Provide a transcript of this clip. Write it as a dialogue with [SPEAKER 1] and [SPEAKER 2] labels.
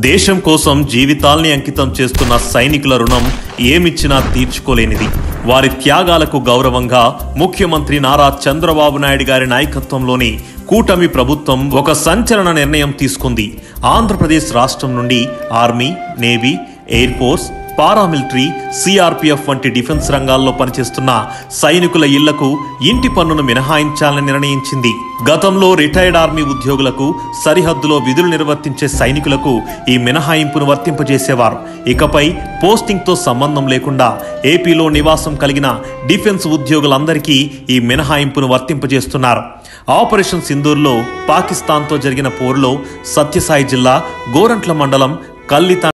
[SPEAKER 1] దేశం కోసం జీవితాల్ని అంకితం చేస్తున్న సైనికుల రుణం ఏమిచ్చినా తీర్చుకోలేనిది. వారి త్యాగాలకు గౌరవంగా ముఖ్యమంత్రి నారా చంద్రబాబు నాయుడు గారి నాయకత్వంలోని కూటమి ప్రభుత్వం ఒక సంచలన నిర్ణయం తీసుకుంది. ఆంధ్రప్రదేశ్ రాష్ట్రం నుండి army, navy, air force, paramilitary, CRPF వంటి డిఫెన్స్ రంగాల్లో పనిచేస్తున్న సైనికుల ఇళ్లకు ఇంటి పన్నును మినహాయించాలని నిర్ణయించింది. గతంలో రిటైర్డ్ ఆర్మీ ఉద్యోగులకు, సరిహద్దులో విధులు నిర్వర్తించే సైనికులకు ఈ మినహాయింపును వర్తింపజేసేవారు. ఇకపై పోస్టింగ్తో సంబంధం లేకుండా ఏపీలో నివాసం కలిగిన డిఫెన్స్ ఉద్యోగులందరికీ ఈ మినహాయింపును వర్తింపజేస్తున్నారు. ఆపరేషన్ సింధూర్లో పాకిస్తాన్తో జరిగిన పోరులో సత్యసాయి జిల్లా గోరంట్ల మండలం కల్లి